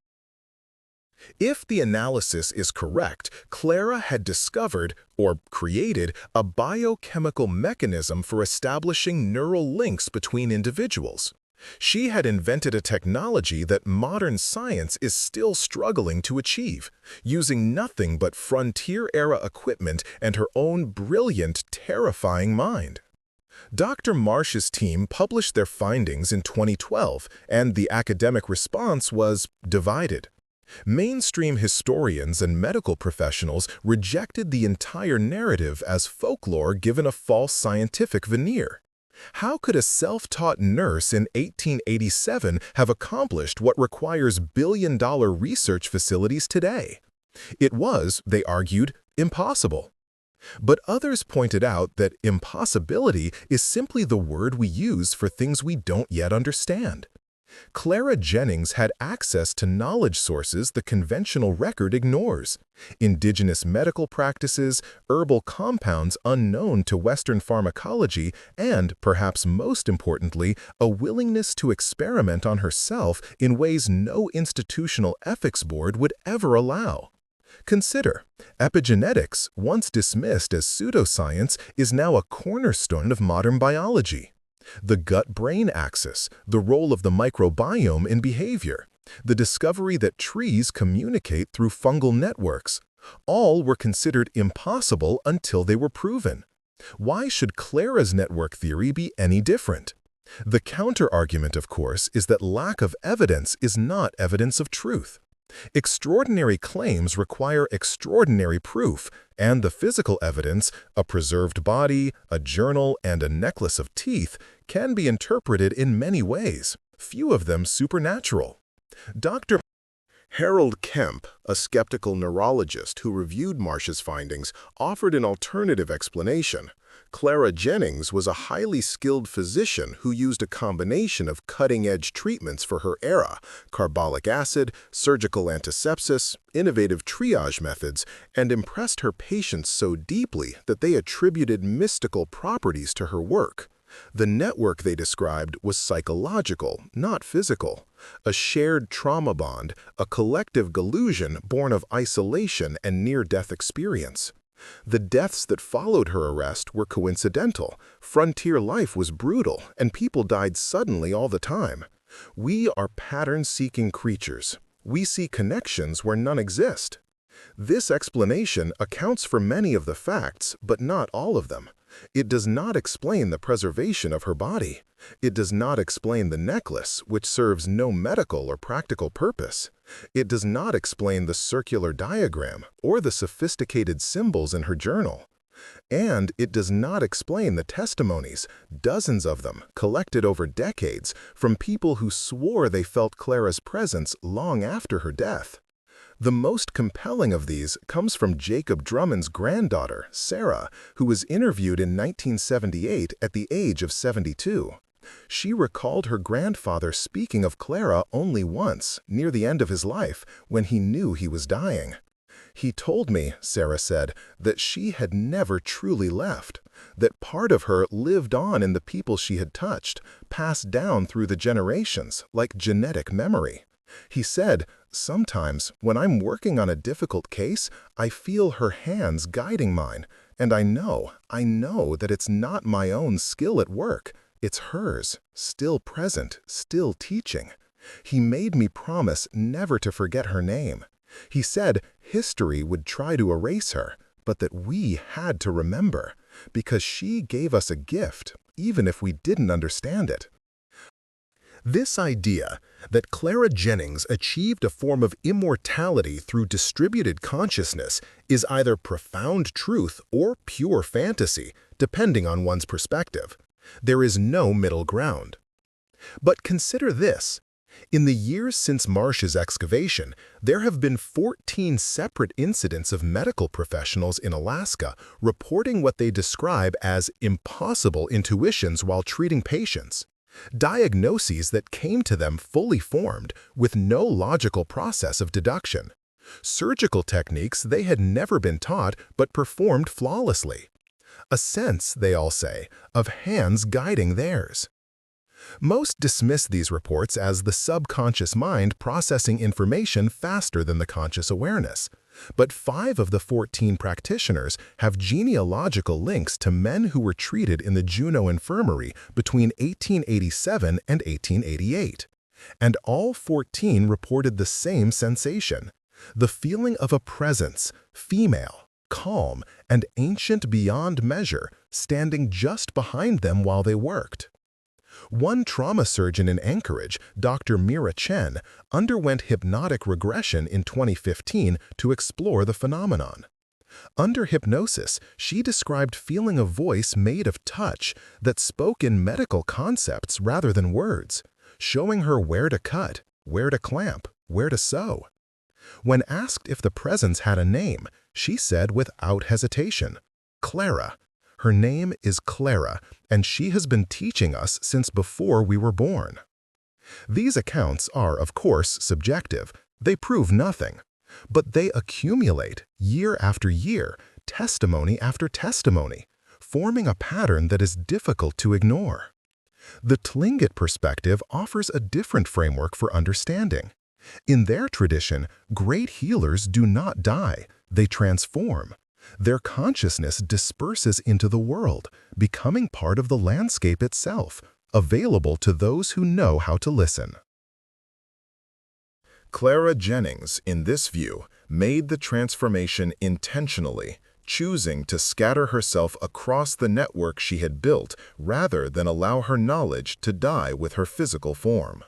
A: If the analysis is correct, Clara had discovered or created a biochemical mechanism for establishing neural links between individuals. She had invented a technology that modern science is still struggling to achieve, using nothing but frontier-era equipment and her own brilliant, terrifying mind. Dr. Marsh's team published their findings in 2012, and the academic response was divided. Mainstream historians and medical professionals rejected the entire narrative as folklore given a false scientific veneer. How could a self-taught nurse in 1887 have accomplished what requires billion-dollar research facilities today? It was, they argued, impossible. But others pointed out that impossibility is simply the word we use for things we don't yet understand. Clara Jennings had access to knowledge sources the conventional record ignores: indigenous medical practices, herbal compounds unknown to Western pharmacology, and, perhaps most importantly, a willingness to experiment on herself in ways no institutional ethics board would ever allow. Consider, epigenetics, once dismissed as pseudoscience, is now a cornerstone of modern biology. The gut-brain axis, the role of the microbiome in behavior, the discovery that trees communicate through fungal networks, all were considered impossible until they were proven. Why should Clara's network theory be any different? The counter-argument, of course, is that lack of evidence is not evidence of truth. Extraordinary claims require extraordinary proof, and the physical evidence, a preserved body, a journal, and a necklace of teeth, can be interpreted in many ways, few of them supernatural. Dr. Harold Kemp, a skeptical neurologist who reviewed Marsh's findings, offered an alternative explanation. Clara Jennings was a highly skilled physician who used a combination of cutting-edge treatments for her era: carbolic acid, surgical antisepsis, innovative triage methods, and impressed her patients so deeply that they attributed mystical properties to her work. The network they described was psychological, not physical. A shared trauma bond, a collective delusion born of isolation and near-death experience. The deaths that followed her arrest were coincidental. Frontier life was brutal, and people died suddenly all the time. We are pattern-seeking creatures. We see connections where none exist. This explanation accounts for many of the facts, but not all of them. It does not explain the preservation of her body. It does not explain the necklace, which serves no medical or practical purpose. It does not explain the circular diagram or the sophisticated symbols in her journal. And it does not explain the testimonies, dozens of them, collected over decades, from people who swore they felt Clara's presence long after her death. The most compelling of these comes from Jacob Drummond's granddaughter, Sarah, who was interviewed in 1978 at the age of 72. She recalled her grandfather speaking of Clara only once, near the end of his life, when he knew he was dying. "He told me," Sarah said, "that she had never truly left, that part of her lived on in the people she had touched, passed down through the generations, like genetic memory. He said, sometimes, when I'm working on a difficult case, I feel her hands guiding mine, and I know that it's not my own skill at work. It's hers, still present, still teaching. He made me promise never to forget her name. He said history would try to erase her, but that we had to remember, because she gave us a gift, even if we didn't understand it." This idea that Clara Jennings achieved a form of immortality through distributed consciousness is either profound truth or pure fantasy, depending on one's perspective. There is no middle ground. But consider this. In the years since Marsh's excavation, there have been 14 separate incidents of medical professionals in Alaska reporting what they describe as impossible intuitions while treating patients. Diagnoses that came to them fully formed, with no logical process of deduction. Surgical techniques they had never been taught but performed flawlessly. A sense, they all say, of hands guiding theirs. Most dismiss these reports as the subconscious mind processing information faster than the conscious awareness. But 5 of the 14 practitioners have genealogical links to men who were treated in the Juneau Infirmary between 1887 and 1888. And all 14 reported the same sensation, the feeling of a presence, female, calm, and ancient beyond measure, standing just behind them while they worked. One trauma surgeon in Anchorage, Dr. Mira Chen, underwent hypnotic regression in 2015 to explore the phenomenon. Under hypnosis, she described feeling a voice made of touch that spoke in medical concepts rather than words, showing her where to cut, where to clamp, where to sew. When asked if the presence had a name, she said without hesitation, "Clara. Her name is Clara, and she has been teaching us since before we were born." These accounts are, of course, subjective. They prove nothing. But they accumulate, year after year, testimony after testimony, forming a pattern that is difficult to ignore. The Tlingit perspective offers a different framework for understanding. In their tradition, great healers do not die, they transform. Their consciousness disperses into the world, becoming part of the landscape itself, available to those who know how to listen. Clara Jennings, in this view, made the transformation intentionally, choosing to scatter herself across the network she had built rather than allow her knowledge to die with her physical form.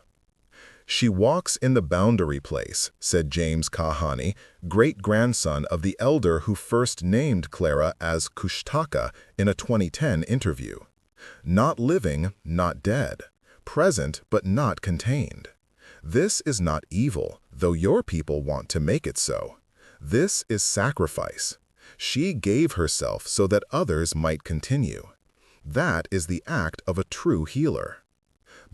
A: "She walks in the boundary place," said James Kahani, great-grandson of the elder who first named Clara as Kushtaka in a 2010 interview. "Not living, not dead. Present but not contained. This is not evil, though your people want to make it so. This is sacrifice. She gave herself so that others might continue. That is the act of a true healer.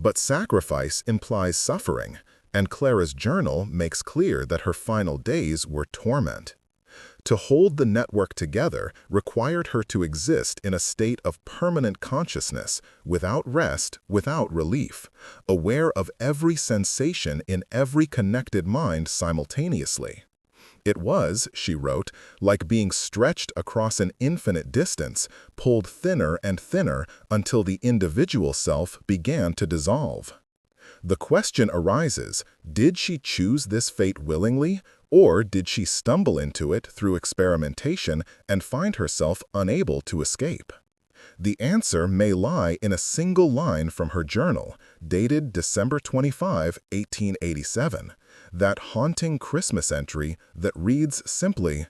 A: But sacrifice implies suffering, and Clara's journal makes clear that her final days were torment. To hold the network together required her to exist in a state of permanent consciousness, without rest, without relief, aware of every sensation in every connected mind simultaneously. It was, she wrote, like being stretched across an infinite distance, pulled thinner and thinner until the individual self began to dissolve. The question arises, did she choose this fate willingly, or did she stumble into it through experimentation and find herself unable to escape? The answer may lie in a single line from her journal, dated December 25, 1887, that haunting Christmas entry that reads simply,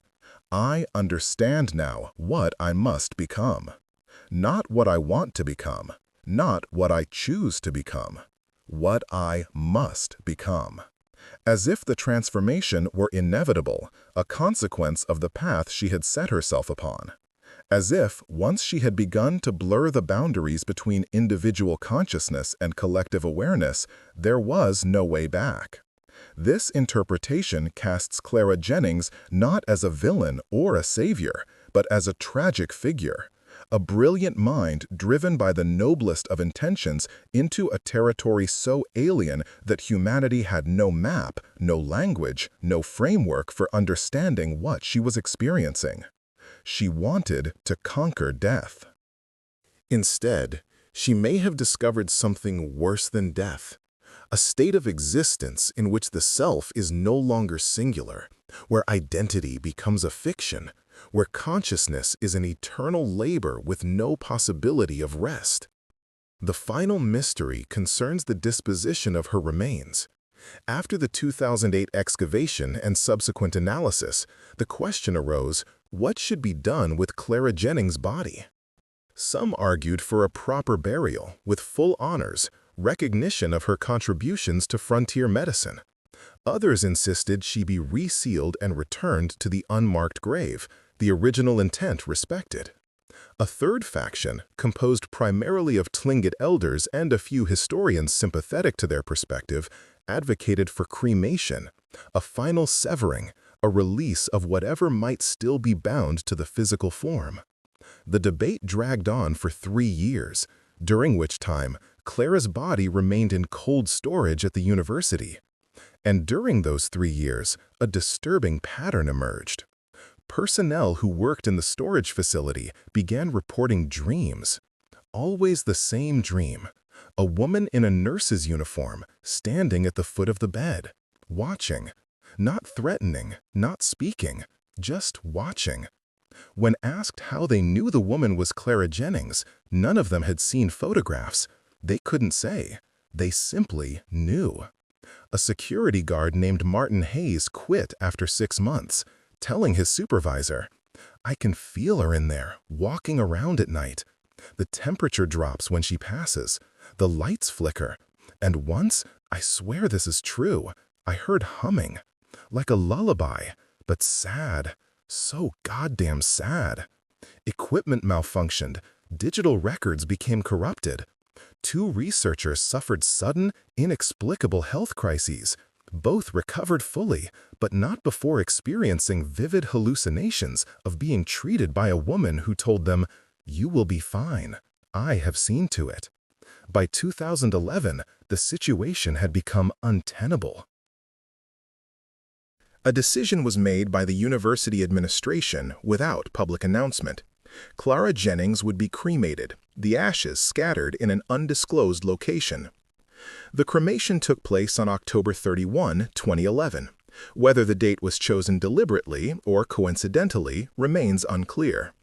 A: "I understand now what I must become. Not what I want to become, not what I choose to become. What I must become." As if the transformation were inevitable, a consequence of the path she had set herself upon. As if, once she had begun to blur the boundaries between individual consciousness and collective awareness, there was no way back. This interpretation casts Clara Jennings not as a villain or a savior, but as a tragic figure. A brilliant mind driven by the noblest of intentions into a territory so alien that humanity had no map, no language, no framework for understanding what she was experiencing. She wanted to conquer death. Instead, she may have discovered something worse than death, a state of existence in which the self is no longer singular, where identity becomes a fiction, where consciousness is an eternal labor with no possibility of rest. The final mystery concerns the disposition of her remains. After the 2008 excavation and subsequent analysis, the question arose, what should be done with Clara Jennings' body? Some argued for a proper burial with full honors, recognition of her contributions to frontier medicine. Others insisted she be resealed and returned to the unmarked grave, the original intent respected. A third faction, composed primarily of Tlingit elders and a few historians sympathetic to their perspective, advocated for cremation, a final severing, a release of whatever might still be bound to the physical form. The debate dragged on for 3 years, during which time Clara's body remained in cold storage at the university. And during those 3 years, a disturbing pattern emerged. Personnel who worked in the storage facility began reporting dreams. Always the same dream. A woman in a nurse's uniform standing at the foot of the bed, watching. Not threatening, not speaking, just watching. When asked how they knew the woman was Clara Jennings, none of them had seen photographs. They couldn't say. They simply knew. A security guard named Martin Hayes quit after 6 months, telling his supervisor, "I can feel her in there, walking around at night. The temperature drops when she passes. The lights flicker. And once, I swear this is true, I heard humming. Like a lullaby, but sad. So goddamn sad. Equipment malfunctioned. Digital records became corrupted. 2 researchers suffered sudden, inexplicable health crises. Both recovered fully, but not before experiencing vivid hallucinations of being treated by a woman who told them, 'You will be fine. I have seen to it.' By 2011, the situation had become untenable. A decision was made by the university administration without public announcement. Clara Jennings would be cremated, the ashes scattered in an undisclosed location. The cremation took place on October 31, 2011. Whether the date was chosen deliberately or coincidentally remains unclear.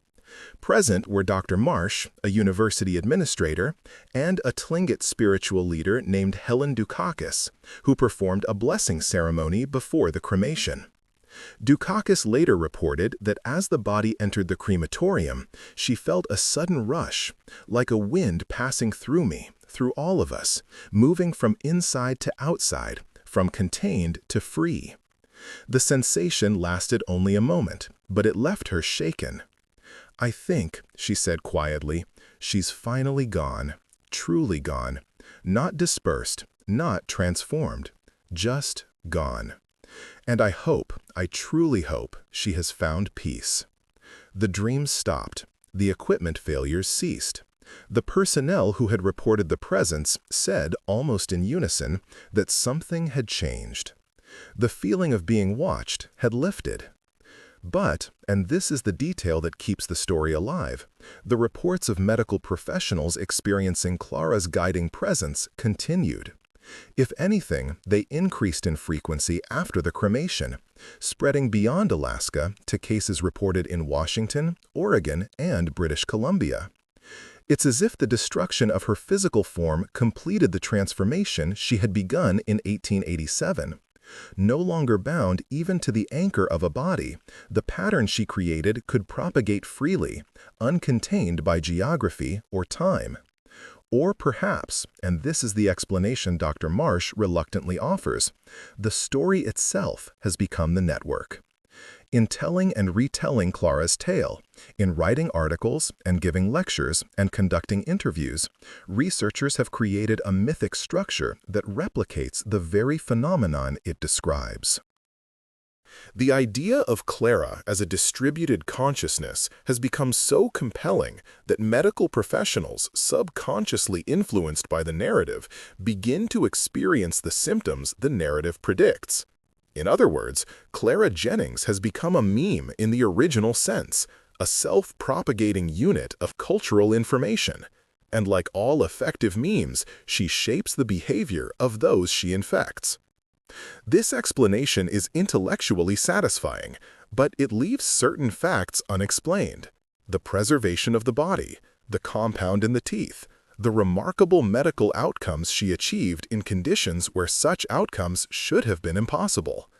A: Present were Dr. Marsh, a university administrator, and a Tlingit spiritual leader named Helen Dukakis, who performed a blessing ceremony before the cremation. Dukakis later reported that as the body entered the crematorium, she felt a sudden rush, like a wind passing through me, through all of us, moving from inside to outside, from contained to free. The sensation lasted only a moment, but it left her shaken. "I think," she said quietly, "she's finally gone, truly gone, not dispersed, not transformed, just gone. And I truly hope, she has found peace. The dreams stopped. The equipment failures ceased. The personnel who had reported the presence said, almost in unison, that something had changed. The feeling of being watched had lifted. But, and this is the detail that keeps the story alive, the reports of medical professionals experiencing Clara's guiding presence continued. If anything, they increased in frequency after the cremation, spreading beyond Alaska to cases reported in Washington, Oregon, and British Columbia. It's as if the destruction of her physical form completed the transformation she had begun in 1887. No longer bound even to the anchor of a body, the pattern she created could propagate freely, uncontained by geography or time. Or perhaps, and this is the explanation Dr. Marsh reluctantly offers, the story itself has become the network. In telling and retelling Clara's tale, in writing articles and giving lectures and conducting interviews, researchers have created a mythic structure that replicates the very phenomenon it describes. The idea of Clara as a distributed consciousness has become so compelling that medical professionals, subconsciously influenced by the narrative, begin to experience the symptoms the narrative predicts. In other words, Clara Jennings has become a meme in the original sense, a self-propagating unit of cultural information. And like all effective memes, she shapes the behavior of those she infects. This explanation is intellectually satisfying, but it leaves certain facts unexplained. The preservation of the body, the compound in the teeth, the remarkable medical outcomes she achieved in conditions where such outcomes should have been impossible.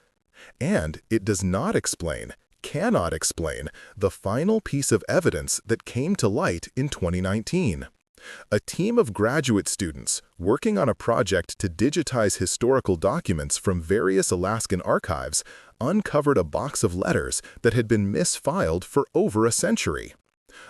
A: And it does not explain, cannot explain, the final piece of evidence that came to light in 2019. A team of graduate students working on a project to digitize historical documents from various Alaskan archives uncovered a box of letters that had been misfiled for over a century.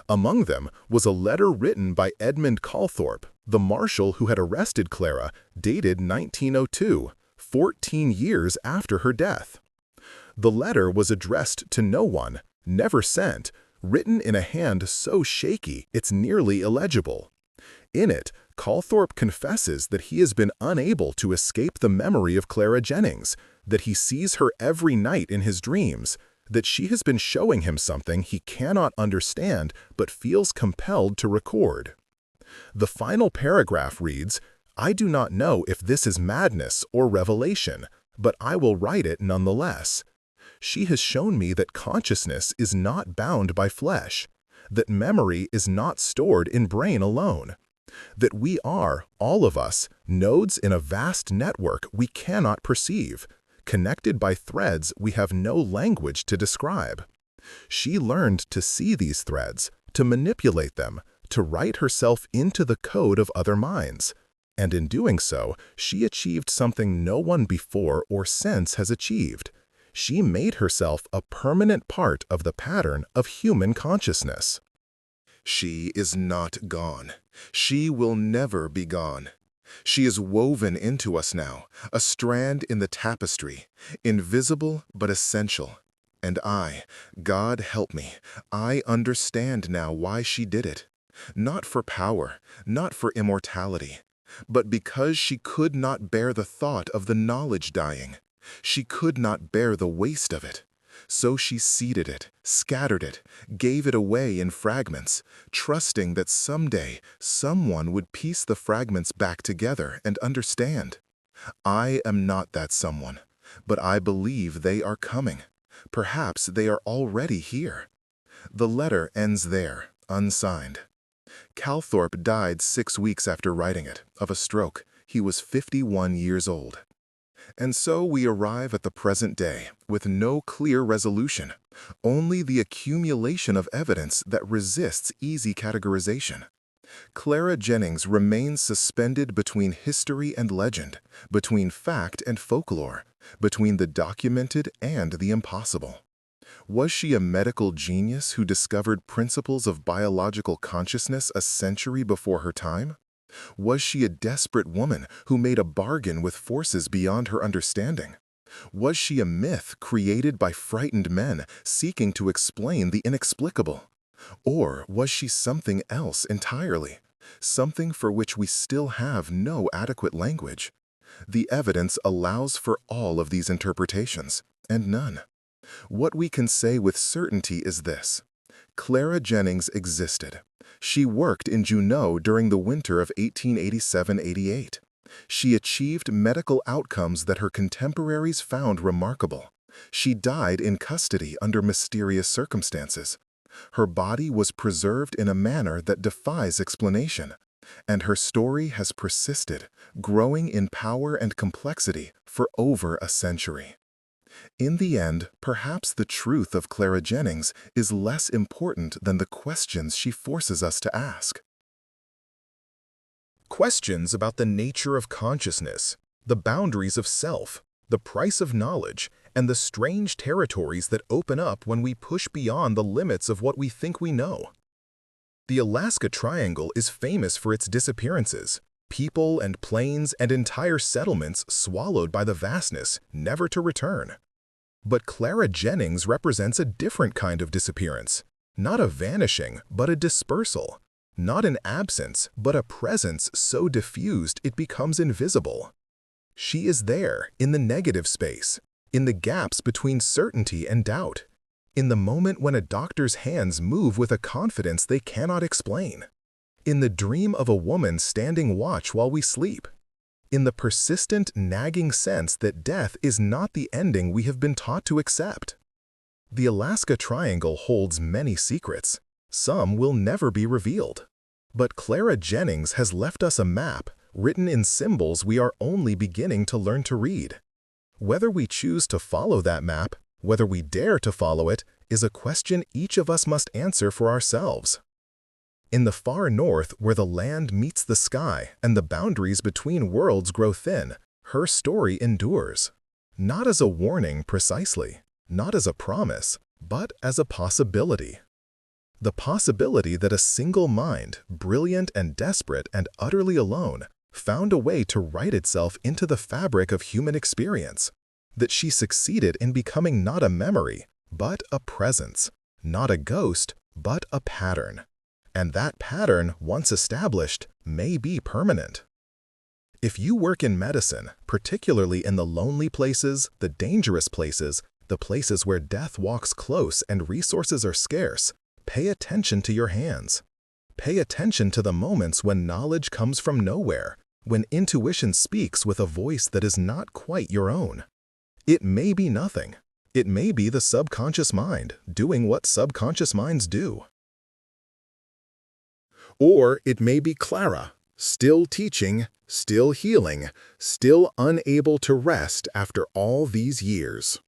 A: Among them was a letter written by Edmund Calthorpe, the marshal who had arrested Clara, dated 1902, 14 years after her death. The letter was addressed to no one, never sent, written in a hand so shaky it's nearly illegible. In it, Calthorpe confesses that he has been unable to escape the memory of Clara Jennings, that he sees her every night in his dreams, that she has been showing him something he cannot understand but feels compelled to record. The final paragraph reads, "I do not know if this is madness or revelation, but I will write it nonetheless. She has shown me that consciousness is not bound by flesh, that memory is not stored in brain alone, that we are, all of us, nodes in a vast network we cannot perceive, connected by threads we have no language to describe. She learned to see these threads, to manipulate them, to write herself into the code of other minds. And in doing so, she achieved something no one before or since has achieved. She made herself a permanent part of the pattern of human consciousness. She is not gone. She will never be gone. She is woven into us now, a strand in the tapestry, invisible but essential. And God help me, I understand now why she did it. Not for power, not for immortality, but because she could not bear the thought of the knowledge dying. She could not bear the waste of it. So she seeded it, scattered it, gave it away in fragments, trusting that someday someone would piece the fragments back together and understand. I am not that someone, but I believe they are coming. Perhaps they are already here. The letter ends there, unsigned. Calthorpe died 6 weeks after writing it, of a stroke. He was 51 years old. And so we arrive at the present day, with no clear resolution, only the accumulation of evidence that resists easy categorization. Clara Jennings remains suspended between history and legend, between fact and folklore, between the documented and the impossible. Was she a medical genius who discovered principles of biological consciousness a century before her time? Was she a desperate woman who made a bargain with forces beyond her understanding? Was she a myth created by frightened men seeking to explain the inexplicable? Or was she something else entirely? Something for which we still have no adequate language? The evidence allows for all of these interpretations, and none. What we can say with certainty is this: Clara Jennings existed. She worked in Juneau during the winter of 1887–88. She achieved medical outcomes that her contemporaries found remarkable. She died in custody under mysterious circumstances. Her body was preserved in a manner that defies explanation, and her story has persisted, growing in power and complexity for over a century. In the end, perhaps the truth of Clara Jennings is less important than the questions she forces us to ask. Questions about the nature of consciousness, the boundaries of self, the price of knowledge, and the strange territories that open up when we push beyond the limits of what we think we know. The Alaska Triangle is famous for its disappearances, people and planes and entire settlements swallowed by the vastness, never to return. But Clara Jennings represents a different kind of disappearance, not a vanishing, but a dispersal, not an absence, but a presence so diffused it becomes invisible. She is there, in the negative space, in the gaps between certainty and doubt, in the moment when a doctor's hands move with a confidence they cannot explain, in the dream of a woman standing watch while we sleep, in the persistent, nagging sense that death is not the ending we have been taught to accept. The Alaska Triangle holds many secrets. Some will never be revealed. But Clara Jennings has left us a map written in symbols we are only beginning to learn to read. Whether we choose to follow that map, whether we dare to follow it, is a question each of us must answer for ourselves. In the far north, where the land meets the sky and the boundaries between worlds grow thin, her story endures. Not as a warning precisely, not as a promise, but as a possibility. The possibility that a single mind, brilliant and desperate and utterly alone, found a way to write itself into the fabric of human experience. That she succeeded in becoming not a memory, but a presence, not a ghost, but a pattern. And that pattern, once established, may be permanent. If you work in medicine, particularly in the lonely places, the dangerous places, the places where death walks close and resources are scarce, pay attention to your hands. Pay attention to the moments when knowledge comes from nowhere, when intuition speaks with a voice that is not quite your own. It may be nothing. It may be the subconscious mind doing what subconscious minds do. Or it may be Clara, still teaching, still healing, still unable to rest after all these years.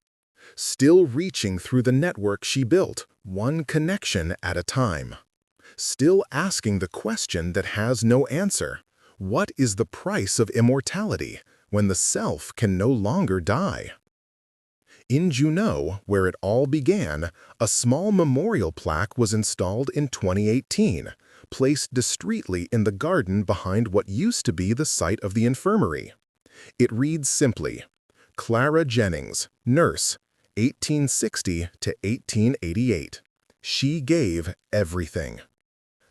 A: Still reaching through the network she built, one connection at a time. Still asking the question that has no answer: what is the price of immortality when the self can no longer die? In Juneau, where it all began, a small memorial plaque was installed in 2018, placed discreetly in the garden behind what used to be the site of the infirmary. It reads simply, Clara Jennings, nurse, 1860 to 1888. She gave everything.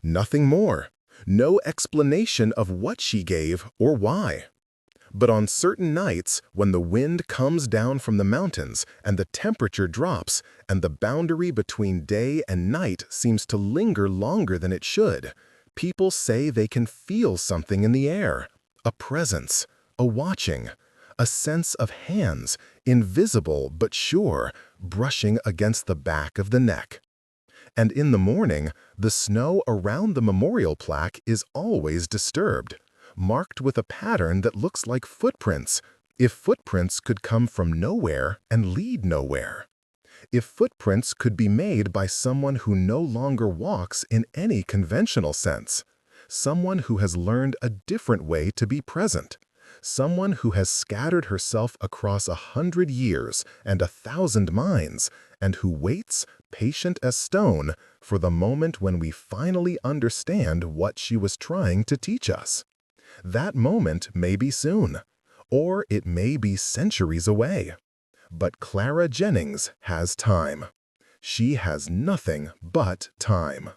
A: Nothing more. No explanation of what she gave or why. But on certain nights, when the wind comes down from the mountains and the temperature drops and the boundary between day and night seems to linger longer than it should, people say they can feel something in the air, a presence, a watching, a sense of hands, invisible but sure, brushing against the back of the neck. And in the morning, the snow around the memorial plaque is always disturbed, marked with a pattern that looks like footprints, if footprints could come from nowhere and lead nowhere. If footprints could be made by someone who no longer walks in any conventional sense, someone who has learned a different way to be present, someone who has scattered herself across 100 years and 1,000 minds, and who waits, patient as stone, for the moment when we finally understand what she was trying to teach us. That moment may be soon, or it may be centuries away. But Clara Jennings has time. She has nothing but time.